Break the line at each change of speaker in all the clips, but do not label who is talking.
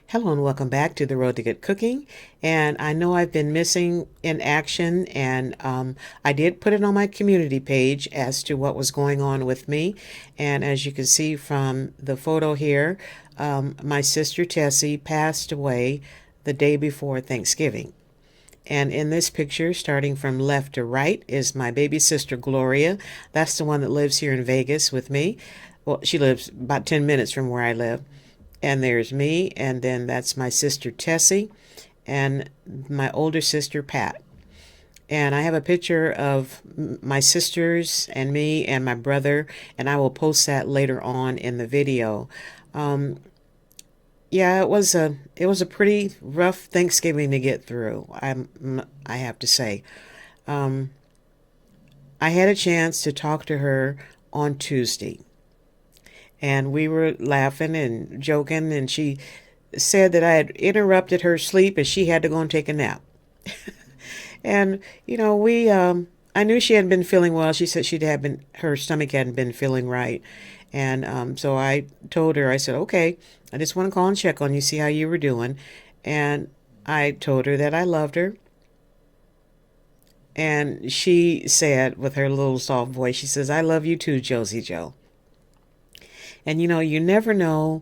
Hello and welcome back to the Road to Good Cooking. And I know I've been missing in action, and I did put it on my community page as to what was going on with me. And as you can see from the photo here, my sister Tessie passed away the day before Thanksgiving. And in this picture, starting from left to right, is my baby sister Gloria. That's the one that lives here in Vegas with me. Well, she lives about 10 minutes from where I live. And there's me, and then that's my sister Tessie and my older sister Pat. And I have a picture of my sisters and me and my brother, and I will post that later on in the video. Um, yeah, it was a pretty rough Thanksgiving to get through. I have to say. Um, I had a chance to talk to her on Tuesday, and we were laughing and joking, and she said that I had interrupted her sleep and she had to go and take a nap. And I knew she hadn't been feeling well. She said her stomach hadn't been feeling right. And so I told her, I said, okay, I just want to call and check on you, see how you were doing. And I told her that I loved her. And she said with her little soft voice, she says, I love you too, Josie Joe. And you never know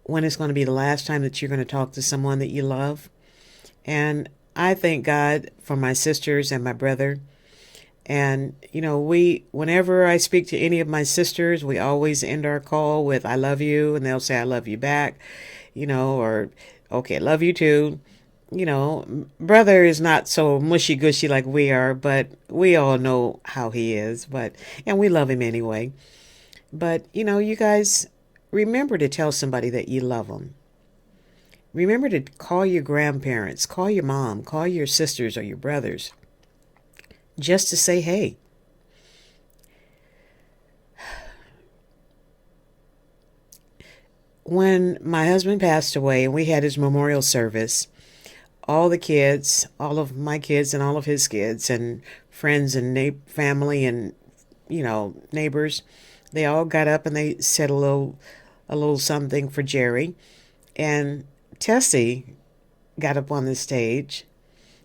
when it's going to be the last time that you're going to talk to someone that you love. And I thank God for my sisters and my brother. And, whenever I speak to any of my sisters, we always end our call with, I love you. And they'll say, I love you back, or, okay, love you too. Brother is not so mushy gushy like we are, but we all know how he is, and we love him anyway. But, you guys, remember to tell somebody that you love them. Remember to call your grandparents, call your mom, call your sisters or your brothers, just to say hey. When my husband passed away and we had his memorial service, all the kids, all of my kids and all of his kids and friends and family and, neighbors, they all got up and they said a little something for Jerry. And Tessie got up on the stage,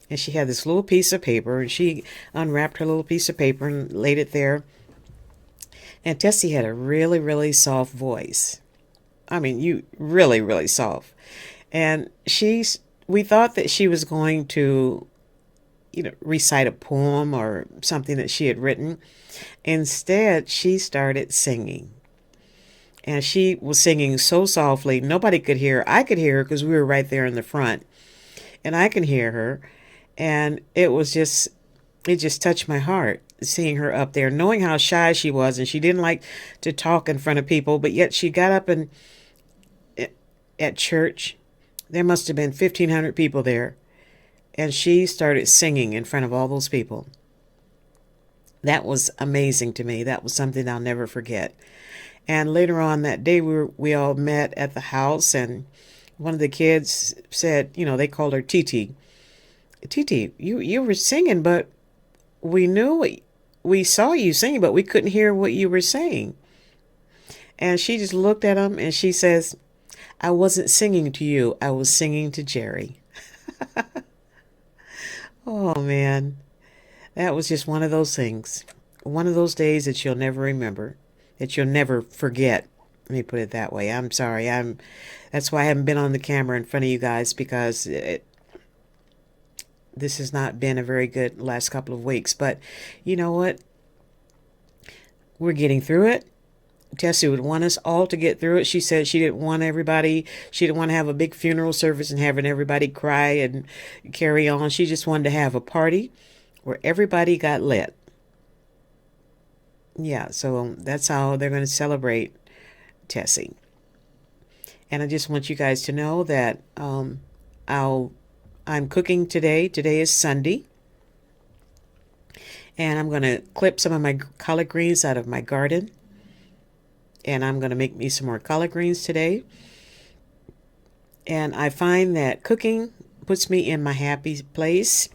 and she had this little piece of paper, and she unwrapped her little piece of paper and laid it there. And Tessie had a really, really soft voice. I mean, you really, really soft. And we thought that she was going to, recite a poem or something that she had written. Instead, she started singing. And she was singing so softly, nobody could hear her. I could hear her because we were right there in the front. And I could hear her. And it just touched my heart seeing her up there, knowing how shy she was. And she didn't like to talk in front of people. But yet she got up and at church, there must have been 1,500 people there. And she started singing in front of all those people. That was amazing to me. That was something I'll never forget. And later on that day, we all met at the house, and one of the kids said, they called her Titi. Titi, you were singing, but we saw you singing, but we couldn't hear what you were saying. And she just looked at him and she says, I wasn't singing to you. I was singing to Jerry. Oh, man. That was just one of those things. One of those days that you'll never remember, that you'll never forget. Let me put it that way. I'm sorry. That's why I haven't been on the camera in front of you guys, because this has not been a very good last couple of weeks. But you know what? We're getting through it. Tessie would want us all to get through it. She said she didn't want to have a big funeral service and having everybody cry and carry on. She just wanted to have a party where everybody got lit. Yeah, so that's how they're going to celebrate Tessie. And I just want you guys to know that I'm cooking today. Today is Sunday. And I'm going to clip some of my collard greens out of my garden. And I'm going to make me some more collard greens today. And I find that cooking puts me in my happy place.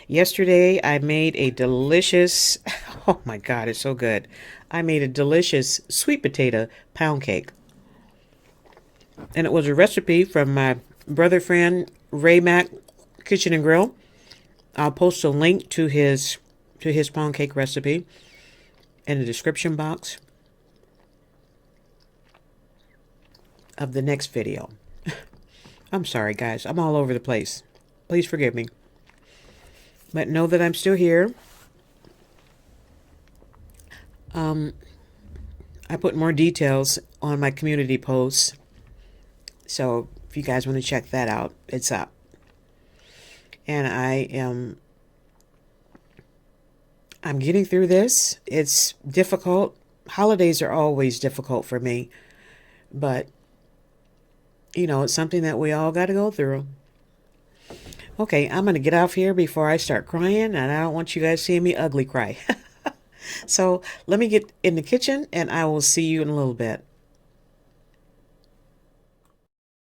Yesterday, I made a delicious, oh my God, it's so good. I made a delicious sweet potato pound cake. And it was a recipe from my brother friend Ray Mac Kitchen and Grill. I'll post a link to his pound cake recipe in the description box of the next video. I'm sorry, guys. I'm all over the place. Please forgive me. But know that I'm still here. I put more details on my community posts. So if you guys want to check that out, it's up. And I'm getting through this. It's difficult. Holidays are always difficult for me. But, it's something that we all got to go through. Okay, I'm going to get off here before I start crying, and I don't want you guys seeing me ugly cry. So let me get in the kitchen, and I will see you in a little bit.